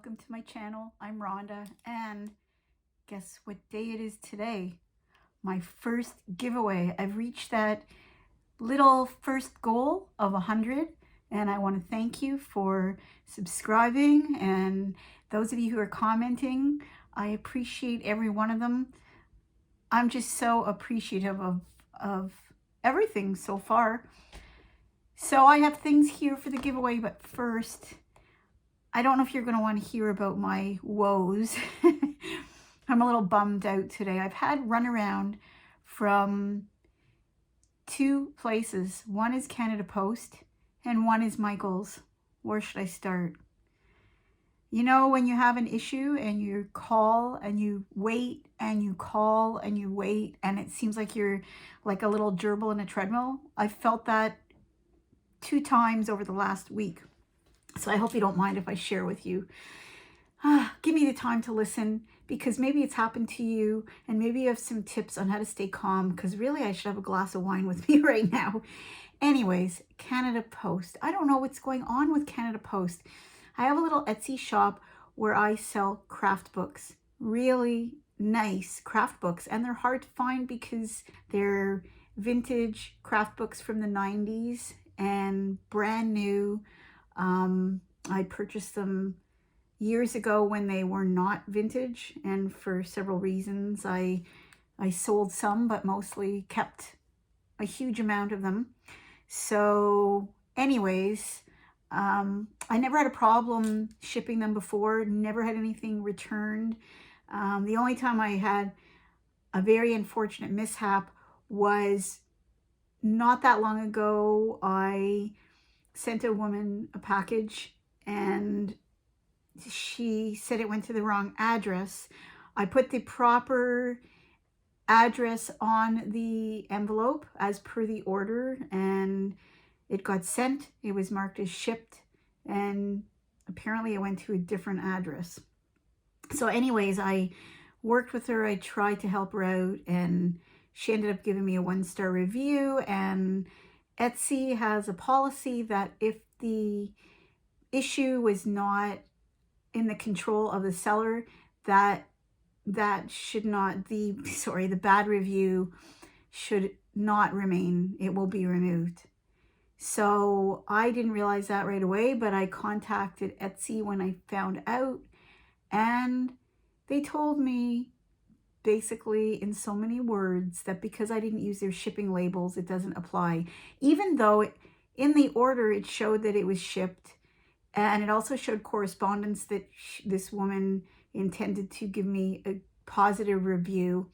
welcome to my channel. I'm Rhonda, and guess what day it is today? My first giveaway. I've reached that little first goal of 100, and I want to thank you for subscribing, and those of you who are commenting. I appreciate every one of them. I'm just so appreciative of everything so far. So I have things here for the giveaway, but first, I don't know if you're going to want to hear about my woes. I'm a little bummed out today. I've had runaround from two places. One is Canada Post and one is Michael's. Where should I start? You know, when you have an issue and you call and you wait and you call and you wait and it seems like you're like a little gerbil in a treadmill. I felt that 2 times over the last week. So I hope you don't mind if I share with you. Give me the time to listen, because maybe it's happened to you and maybe you have some tips on how to stay calm, because really I should have a glass of wine with me right now. Anyways, Canada Post. I don't know what's going on with Canada Post. I have a little Etsy shop where I sell craft books. Really nice craft books, and they're hard to find because they're vintage craft books from the 90s and brand new. I purchased them years ago when they were not vintage, and for several reasons I sold some, but mostly kept a huge amount of them. So anyways, I never had a problem shipping them before, never had anything returned. The only time I had a very unfortunate mishap was not that long ago. I sent a woman a package and she said it went to the wrong address. I put the proper address on the envelope as per the order, and it got sent. It was marked as shipped, and apparently it went to a different address. So anyways, I worked with her. I tried to help her out, and she ended up giving me a 1-star review. And Etsy has a policy that if the issue was not in the control of the seller, that should not, the bad review should not remain. It will be removed. So I didn't realize that right away, but I contacted Etsy when I found out, and they told me basically in so many words that because I didn't use their shipping labels, it doesn't apply, even though in the order it showed that it was shipped, and it also showed correspondence that this woman intended to give me a positive review.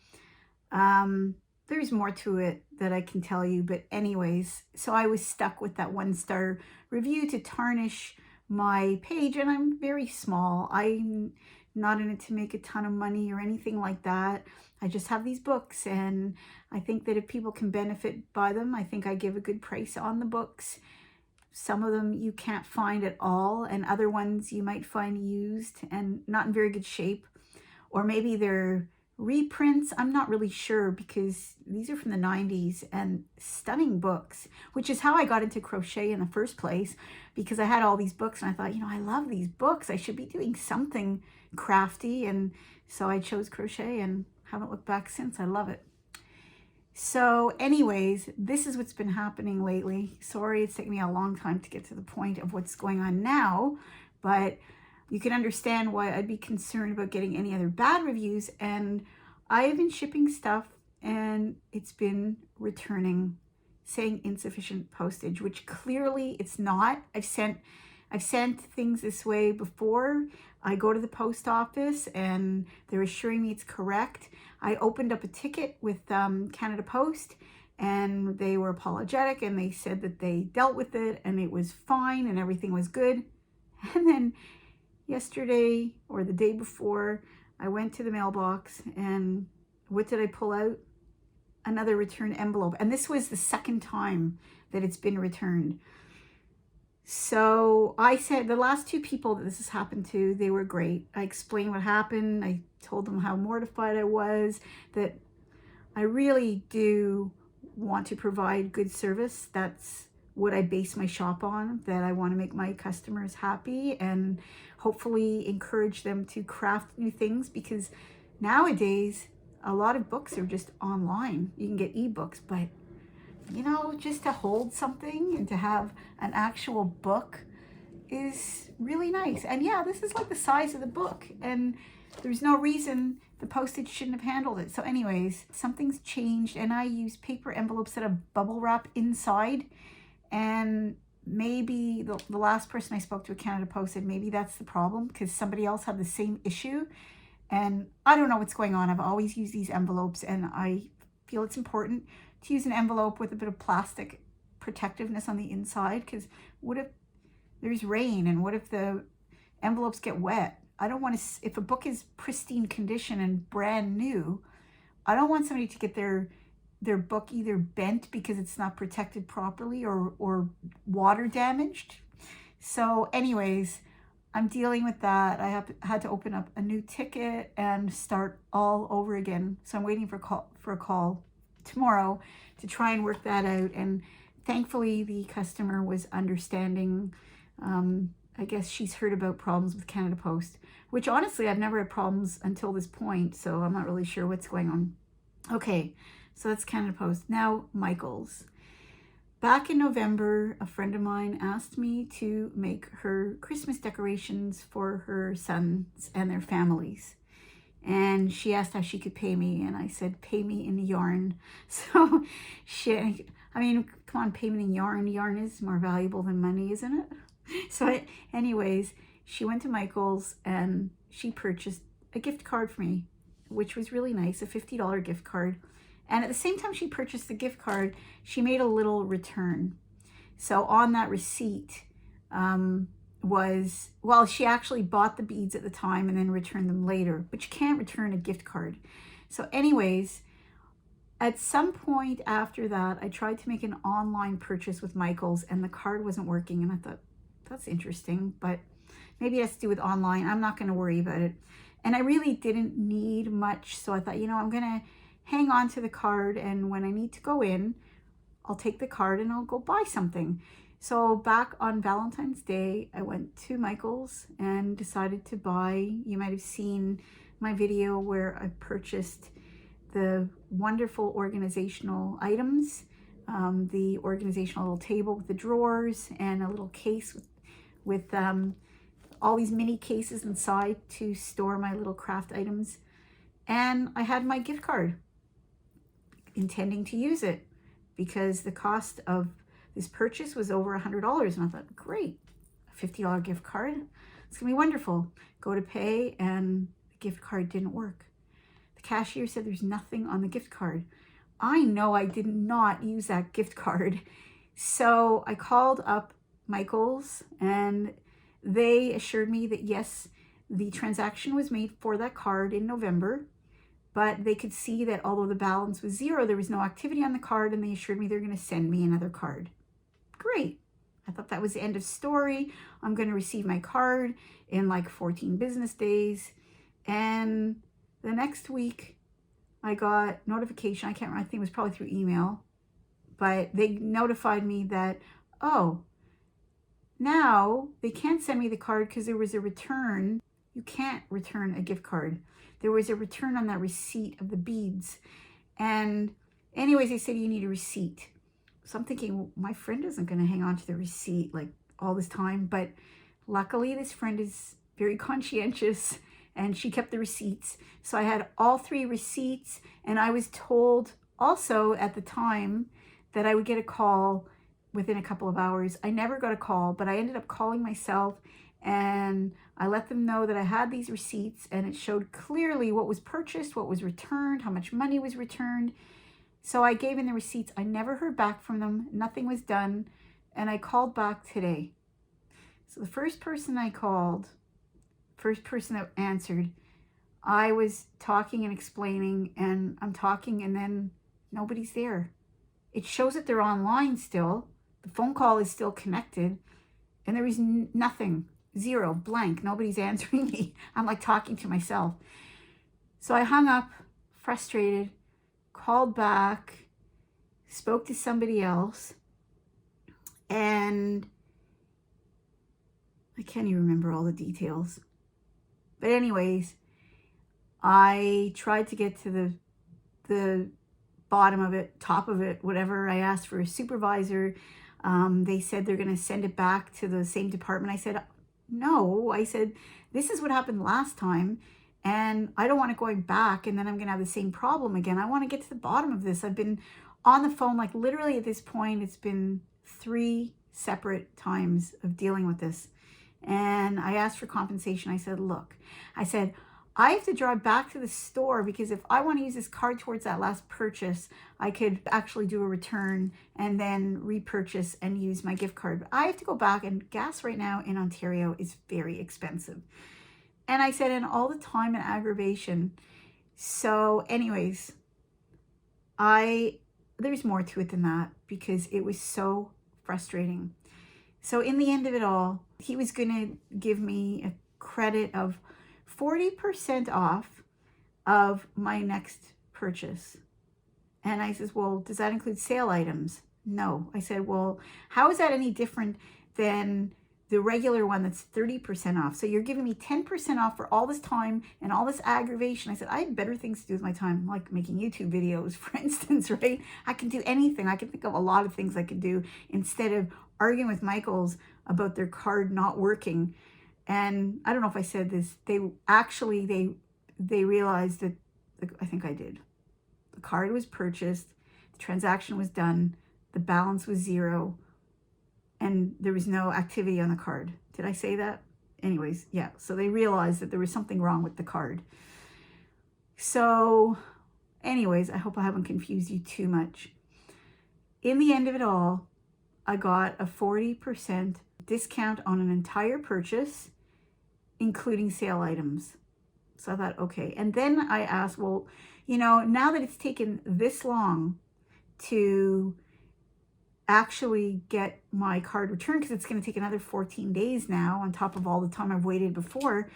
There's more to it that I can tell you, but anyways, so I was stuck with that 1-star review to tarnish my page, and I'm very small. I'm not in it to make a ton of money or anything like that. I just have these books, and I think that if people can benefit by them, I think I give a good price on the books. Some of them you can't find at all, and other ones you might find used and not in very good shape, or maybe they're reprints. I'm not really sure, because these are from the 90s and stunning books, which is how I got into crochet in the first place, because I had all these books and I thought, you know, I love these books. I should be doing something crafty, and so I chose crochet and haven't looked back since. I love it. So anyways, this is what's been happening lately. Sorry, it's taken me a long time to get to the point of what's going on now, but you can understand why I'd be concerned about getting any other bad reviews. And I've been shipping stuff and it's been returning, saying insufficient postage, which clearly it's not. I've sent things this way before. I go to the post office and they're assuring me it's correct. I opened up a ticket with Canada Post, and they were apologetic, and they said that they dealt with it and it was fine and everything was good. And then yesterday or the day before, I went to the mailbox, and what did I pull out? Another return envelope. And this was the second time that it's been returned. So I said, the last 2 people that this has happened to, they were great. I explained what happened. I told them how mortified I was, that I really do want to provide good service. That's what I base my shop on, that I want to make my customers happy, and hopefully encourage them to craft new things, because nowadays a lot of books are just online. You can get ebooks, but you know, just to hold something and to have an actual book is really nice. And yeah, this is like the size of the book, and there's no reason the postage shouldn't have handled it. So anyways, something's changed, and I use paper envelopes that have bubble wrap inside. And maybe the last person I spoke to at Canada Post said maybe that's the problem, because somebody else had the same issue. And I don't know what's going on. I've always used these envelopes, and I feel it's important to use an envelope with a bit of plastic protectiveness on the inside, because what if there's rain, and what if the envelopes get wet? I don't want to, if a book is pristine condition and brand new, I don't want somebody to get their book either bent because it's not protected properly, or water damaged. So anyways, I'm dealing with that. I had to open up a new ticket and start all over again. So I'm waiting for a call tomorrow to try and work that out. And thankfully the customer was understanding. I guess she's heard about problems with Canada Post, which honestly I've never had problems until this point, so I'm not really sure what's going on. Okay, so that's Canada Post. Now Michael's. Back in November, a friend of mine asked me to make her Christmas decorations for her sons and their families. And she asked how she could pay me, and I said, pay me in yarn. So I mean, come on, pay me in yarn. Yarn is more valuable than money, isn't it? So anyways, she went to Michael's and she purchased a gift card for me, which was really nice, a $50 gift card. And at the same time she purchased the gift card, she made a little return. So on that receipt she actually bought the beads at the time and then returned them later, but you can't return a gift card. So anyways, at some point after that, I tried to make an online purchase with Michael's and the card wasn't working. And I thought, that's interesting, but maybe it has to do with online. I'm not going to worry about it. And I really didn't need much. So I thought, you know, I'm going to hang on to the card, and when I need to go in, I'll take the card and I'll go buy something. So back on Valentine's Day, I went to Michael's and decided to buy, you might have seen my video where I purchased the wonderful organizational items, the organizational little table with the drawers and a little case with all these mini cases inside to store my little craft items. And I had my gift card, intending to use it, because the cost of this purchase was over $100. And I thought, great, a $50 gift card, it's gonna be wonderful. Go to pay and the gift card didn't work. The cashier said there's nothing on the gift card. I know I did not use that gift card. So I called up Michael's and they assured me that yes, the transaction was made for that card in November, but they could see that although the balance was zero, there was no activity on the card, and they assured me they're going to send me another card. Great. I thought that was the end of story. I'm going to receive my card in like 14 business days. And the next week I got notification. I can't remember, I think it was probably through email, but they notified me that, oh, now they can't send me the card because there was a return. You can't return a gift card. There was a return on that receipt of the beads. And anyways, they said you need a receipt. So I'm thinking, well, my friend isn't going to hang on to the receipt like all this time. But luckily, this friend is very conscientious and she kept the receipts. So I had all 3 receipts, and I was told also at the time that I would get a call within a couple of hours. I never got a call, but I ended up calling myself, and I let them know that I had these receipts, and it showed clearly what was purchased, what was returned, how much money was returned. So I gave in the receipts. I never heard back from them. Nothing was done. And I called back today. So the first person I called, first person that answered, I was talking and explaining, and I'm talking, and then nobody's there. It shows that they're online still. The phone call is still connected, and there is nothing, zero, blank. Nobody's answering me. I'm like talking to myself. So I hung up, frustrated, called back, spoke to somebody else, and I can't even remember all the details. But anyways, I tried to get to the bottom of it, top of it, whatever. I asked for a supervisor. They said they're going to send it back to the same department. I said, no. I said, this is what happened last time, and I don't want it going back, and then I'm going to have the same problem again. I want to get to the bottom of this. I've been on the phone, like literally at this point, it's been 3 separate times of dealing with this. And I asked for compensation. I said, look, I said, I have to drive back to the store because if I want to use this card towards that last purchase, I could actually do a return and then repurchase and use my gift card. But I have to go back, and gas right now in Ontario is very expensive. And I said, and all the time and aggravation. So anyways, there's more to it than that because it was so frustrating. So in the end of it all, he was going to give me a credit of 40% off of my next purchase. And I says, well, does that include sale items? No. I said, well, how is that any different than the regular one that's 30% off? So you're giving me 10% off for all this time and all this aggravation. I said, I have better things to do with my time, like making YouTube videos, for instance, right? I can do anything. I can think of a lot of things I could do instead of arguing with Michaels about their card not working. And I don't know if I said this, they realized that, I think I did. The card was purchased, the transaction was done, the balance was 0, and there was no activity on the card. Did I say that? Anyways, yeah. So they realized that there was something wrong with the card. So anyways, I hope I haven't confused you too much. In the end of it all, I got a 40% discount on an entire purchase, including sale items. So I thought, okay. And then I asked, well, now that it's taken this long to actually get my card returned, because it's going to take another 14 days now on top of all the time I've waited before,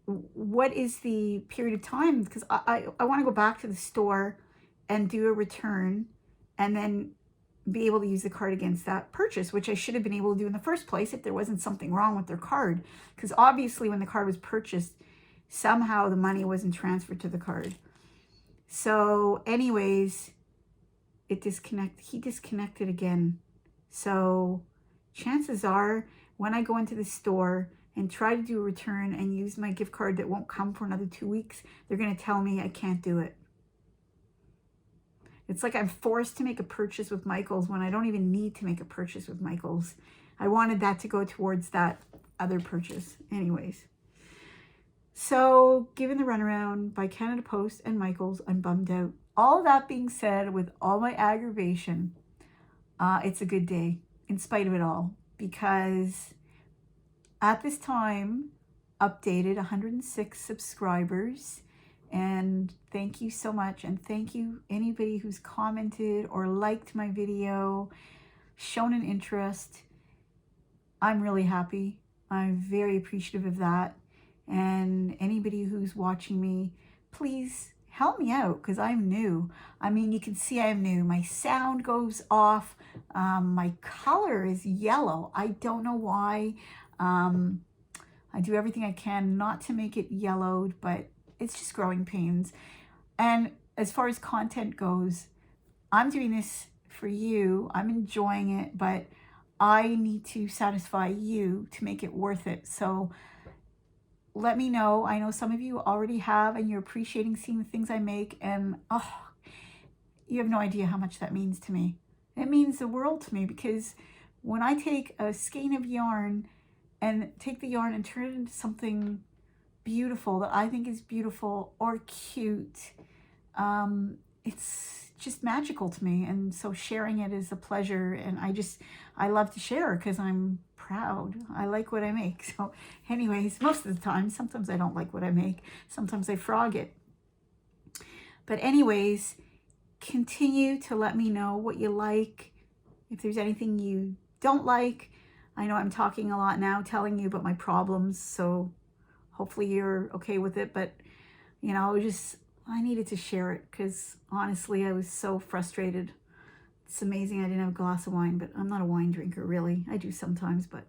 what is the period of time? Because I want to go back to the store and do a return and then be able to use the card against that purchase, which I should have been able to do in the first place if there wasn't something wrong with their card. Because obviously when the card was purchased, somehow the money wasn't transferred to the card. So anyways, he disconnected again. So chances are when I go into the store and try to do a return and use my gift card that won't come for another 2 weeks, they're going to tell me I can't do it. It's like I'm forced to make a purchase with Michaels when I don't even need to make a purchase with Michaels. I wanted that to go towards that other purchase. Anyways. So given the runaround by Canada Post and Michaels, I'm bummed out. All that being said, with all my aggravation, it's a good day in spite of it all, because at this time, updated 106 subscribers. And thank you so much. And thank you anybody who's commented or liked my video, shown an interest. I'm really happy. I'm very appreciative of that. And anybody who's watching me, please help me out because I'm new. I mean, you can see I'm new. My sound goes off. My color is yellow. I don't know why. I do everything I can not to make it yellowed, but it's just growing pains. And as far as content goes, I'm doing this for you. I'm enjoying it, but I need to satisfy you to make it worth it. So let me know. I know some of you already have, and you're appreciating seeing the things I make. And you have no idea how much that means to me. It means the world to me, because when I take a skein of yarn and take the yarn and turn it into something beautiful that I think is beautiful or cute, it's just magical to me. And so sharing it is a pleasure, and I love to share because I'm proud. I like what I make. So anyways, most of the time, sometimes I don't like what I make, sometimes I frog it, but anyways, continue to let me know what you like. If there's anything you don't like, I know I'm talking a lot now, telling you about my problems, so hopefully you're okay with it. But I needed to share it because honestly, I was so frustrated. It's amazing I didn't have a glass of wine, but I'm not a wine drinker really. I do sometimes, but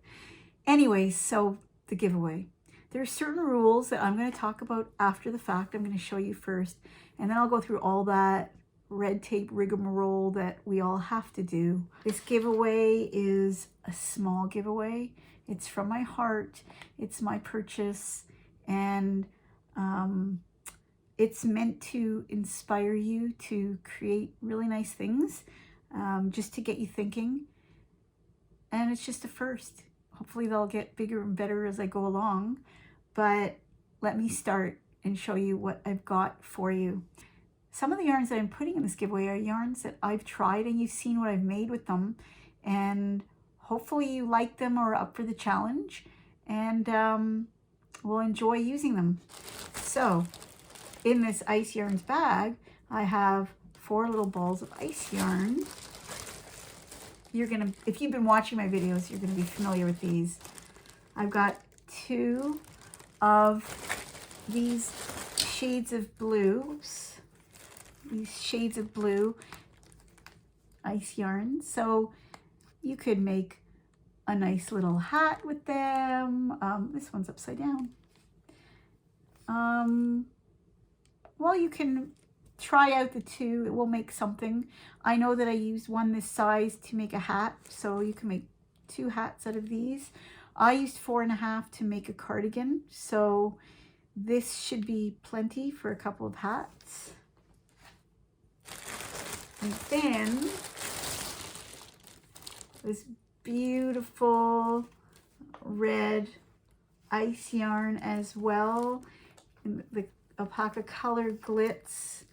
Anyways, so the giveaway. There are certain rules that I'm going to talk about after the fact. I'm going to show you first, and then I'll go through all that red tape rigmarole that we all have to do. This giveaway is a small giveaway. It's from my heart. It's my purchase, and it's meant to inspire you to create really nice things, just to get you thinking. And it's just a first. Hopefully they'll get bigger and better as I go along. But let me start and show you what I've got for you. Some of the yarns that I'm putting in this giveaway are yarns that I've tried, and you've seen what I've made with them. And hopefully you like them or are up for the challenge, and will enjoy using them. So in this ice yarns bag, I have 4 little balls of ice yarn. If you've been watching my videos, you're gonna be familiar with these. I've got 2 of these shades of blue. These shades of blue ice yarn. So you could make a nice little hat with them. This one's upside down. Well, you can try out the 2. It will make something. I know that I used one this size to make a hat, so you can make 2 hats out of these. I used 4.5 to make a cardigan, so this should be plenty for a couple of hats. And then this beautiful red ice yarn as well, in the alpaca color glitz.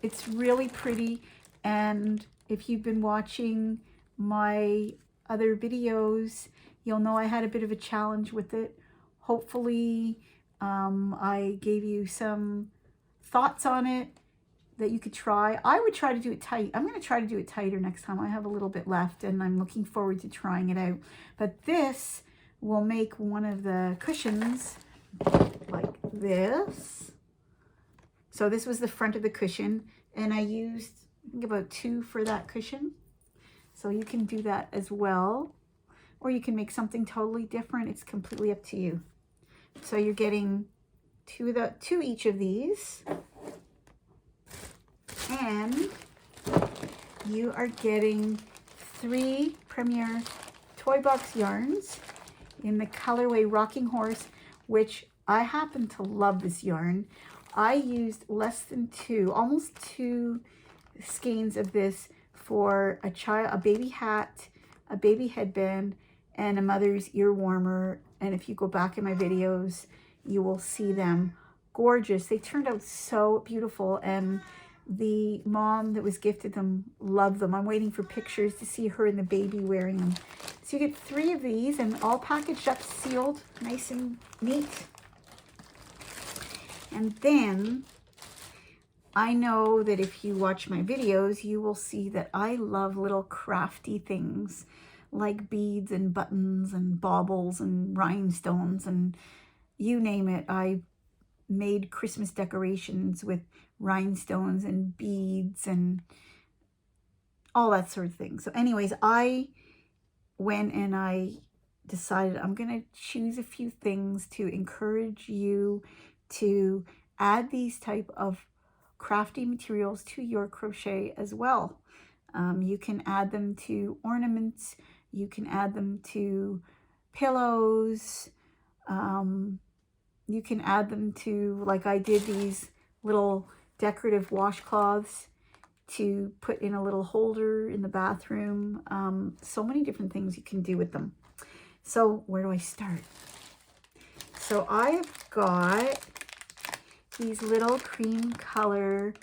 It's really pretty, and if you've been watching my other videos, you'll know I had a bit of a challenge with it. Hopefully I gave you some thoughts on it that you could try. I would try to do it tight. I'm going to try to do it tighter next time. I have a little bit left, and I'm looking forward to trying it out. But this will make one of the cushions like this. So this was the front of the cushion, and I used, I think, about 2 for that cushion. So you can do that as well, or you can make something totally different. It's completely up to you. So you're getting 2 each of these, and you are getting 3 Premier Toy Box yarns in the colorway Rocking Horse, which I happen to love this yarn. I used less than 2, almost 2 skeins of this for a baby hat, a baby headband, and a mother's ear warmer. And if you go back in my videos, you will see them. Gorgeous. They turned out so beautiful, and the mom that was gifted them loved them. I'm waiting for pictures to see her and the baby wearing them. So you get 3 of these, and all packaged up, sealed, nice and neat. And then I know that if you watch my videos, you will see that I love little crafty things like beads and buttons and baubles and rhinestones and you name it. I made Christmas decorations with rhinestones and beads and all that sort of thing. So anyways, I went and I decided I'm going to choose a few things to encourage you to add these type of crafty materials to your crochet as well. You can add them to ornaments. You can add them to pillows. You can add them to, like I did, these little decorative washcloths to put in a little holder in the bathroom. So many different things you can do with them. So where do I start? So I've got these little cream color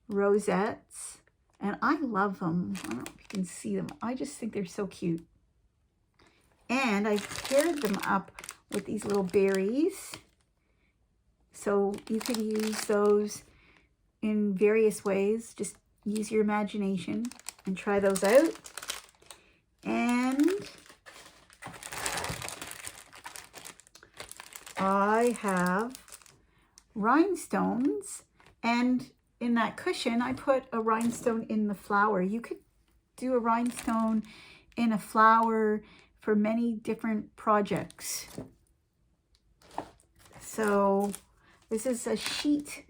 rosettes, and I love them. I don't know if you can see them. I just think they're so cute. And I've paired them up with these little berries. So you could use those in various ways. Just use your imagination and try those out. And I have rhinestones, and in that cushion I put a rhinestone in the flower. You could do a rhinestone in a flower for many different projects. So this is a sheet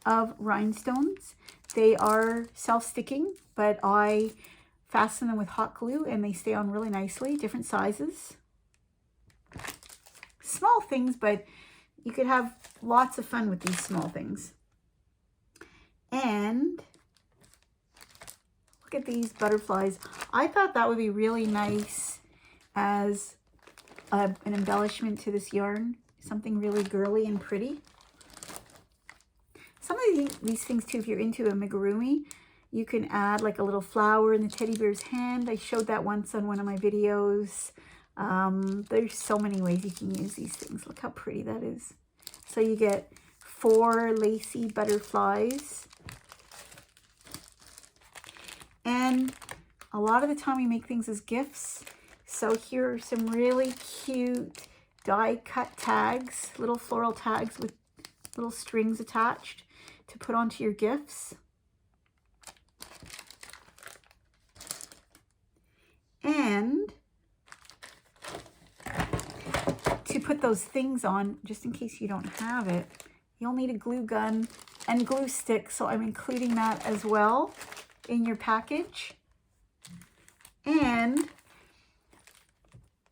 of rhinestones. They are self-sticking, but I fasten them with hot glue and they stay on really nicely, different sizes. Small things, but you could have lots of fun with these small things. And look at these butterflies. I thought that would be really nice as an embellishment to this yarn. Something really girly and pretty. Some of these things too, if you're into amigurumi, you can add like a little flower in the teddy bear's hand. I showed that once on one of my videos. There's so many ways you can use these things. Look how pretty that is. So you get 4 lacy butterflies. And a lot of the time we make things as gifts. So here are some really cute die cut tags, little floral tags with little strings attached to put onto your gifts. And to put those things on, just in case you don't have it, you'll need a glue gun and glue stick. So I'm including that as well in your package. And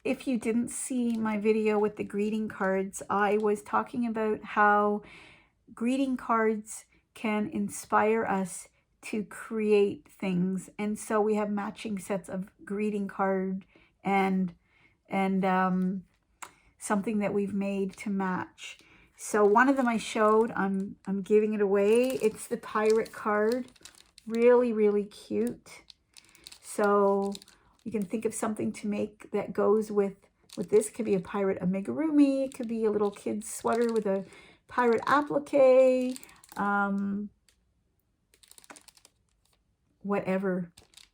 if you didn't see my video with the greeting cards, I was talking about how greeting cards can inspire us to create things. And so we have matching sets of greeting card and something that we've made to match. So one of them I showed, I'm giving it away. It's the pirate card. Really, really cute. So you can think of something to make that goes with this. It could be a pirate amigurumi. It could be a little kid's sweater with a pirate applique. Whatever.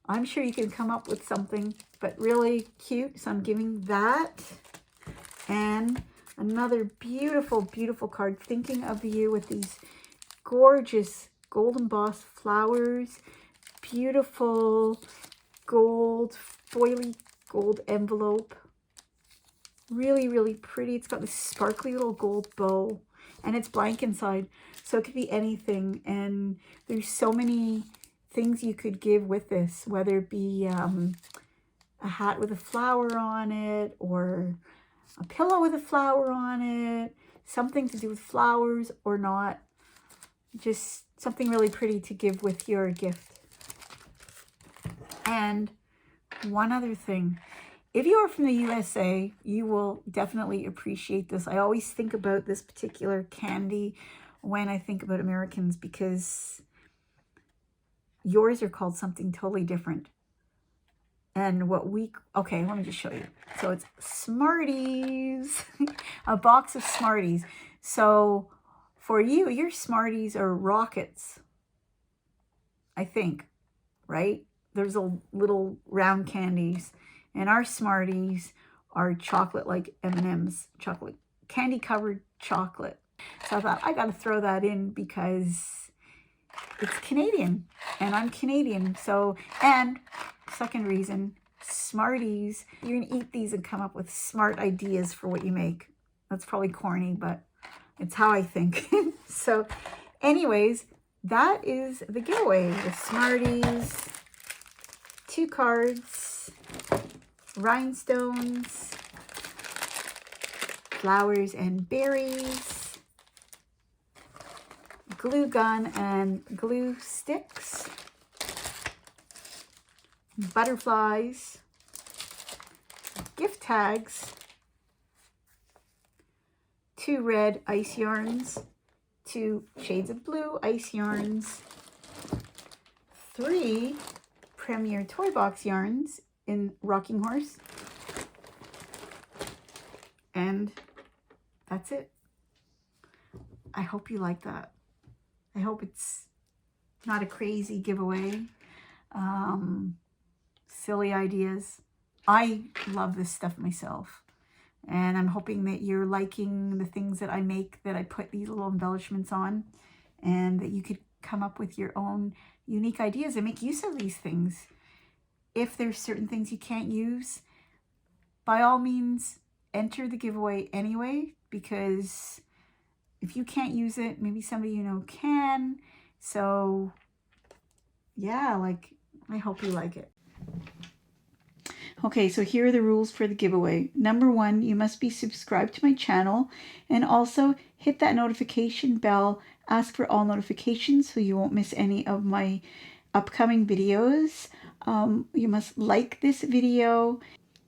I'm sure you can come up with something, but really cute. So I'm giving that. And another beautiful, beautiful card. Thinking of you with these gorgeous gold embossed flowers. Beautiful gold, foily gold envelope. Really, really pretty. It's got this sparkly little gold bow. And it's blank inside. So it could be anything. And there's so many things you could give with this. Whether it be a hat with a flower on it. Or a pillow with a flower on it. Something to do with flowers or not. Just something really pretty to give with your gift. And one other thing. If you are from the USA, you will definitely appreciate this. I always think about this particular candy when I think about Americans because yours are called something totally different. And what okay, let me just show you. So it's Smarties, a box of Smarties. So for you, your Smarties are rockets, I think, right? There's a little round candies. And our Smarties are chocolate like M&M's, chocolate, candy covered chocolate. So I thought I got to throw that in because it's Canadian and I'm Canadian. So, and second reason, Smarties, you're going to eat these and come up with smart ideas for what you make. That's probably corny, but it's how I think. So anyways, that is the giveaway. The Smarties, 2 cards, rhinestones, flowers and berries, glue gun and glue sticks, butterflies, gift tags, 2 red ice yarns, 2 shades of blue ice yarns, 3 Premier Toy Box yarns in Rocking Horse, and that's it. I hope you like that. I hope it's not a crazy giveaway. Silly ideas. I love this stuff myself, and I'm hoping that you're liking the things that I make, that I put these little embellishments on, and that you could come up with your own unique ideas and make use of these things. If there's certain things you can't use, by all means, enter the giveaway anyway, because if you can't use it, maybe somebody you know can. So yeah, like, I hope you like it. Okay, so here are the rules for the giveaway. Number 1, you must be subscribed to my channel, and also hit that notification bell, ask for all notifications so you won't miss any of my upcoming videos. You must like this video.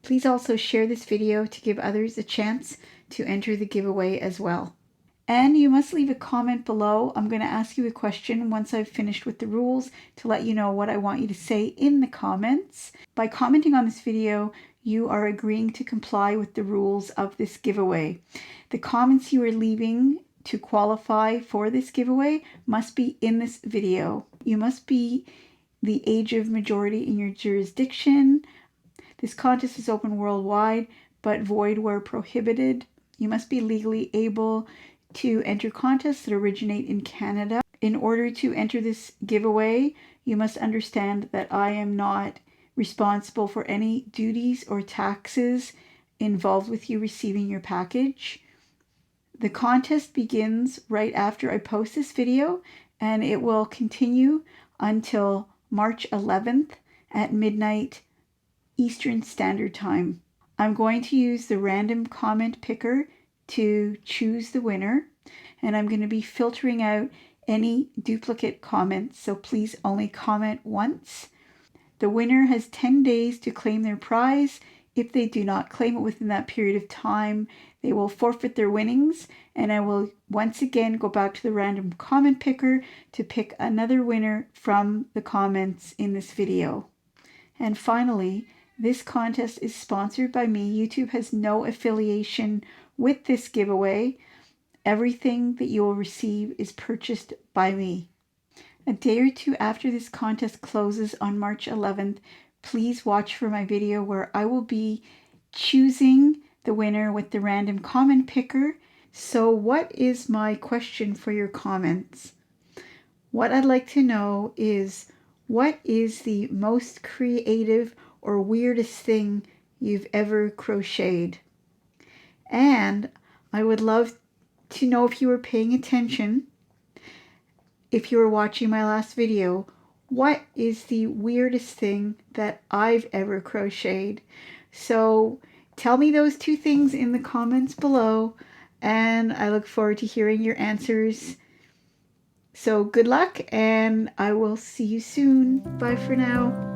Please also share this video to give others a chance to enter the giveaway as well. And you must leave a comment below. I'm going to ask you a question once I've finished with the rules to let you know what I want you to say in the comments. By commenting on this video, you are agreeing to comply with the rules of this giveaway. The comments you are leaving to qualify for this giveaway must be in this video. You must be the age of majority in your jurisdiction. This contest is open worldwide, but void where prohibited. You must be legally able to enter contests that originate in Canada. In order to enter this giveaway, you must understand that I am not responsible for any duties or taxes involved with you receiving your package. The contest begins right after I post this video, and it will continue until March 11th at midnight Eastern Standard Time. I'm going to use the random comment picker to choose the winner, and I'm going to be filtering out any duplicate comments, so please only comment once. The winner has 10 days to claim their prize. If they do not claim it within that period of time, they will forfeit their winnings, and I will once again go back to the random comment picker to pick another winner from the comments in this video. And finally, this contest is sponsored by me. YouTube has no affiliation with this giveaway. Everything that you will receive is purchased by me. A day or two after this contest closes on March 11th, please watch for my video where I will be choosing the winner with the random comment picker. So what is my question for your comments? What I'd like to know is, what is the most creative or weirdest thing you've ever crocheted? And I would love to know if you were paying attention, if you were watching my last video, what is the weirdest thing that I've ever crocheted? So tell me those two things in the comments below, and I look forward to hearing your answers. So good luck, and I will see you soon. Bye for now.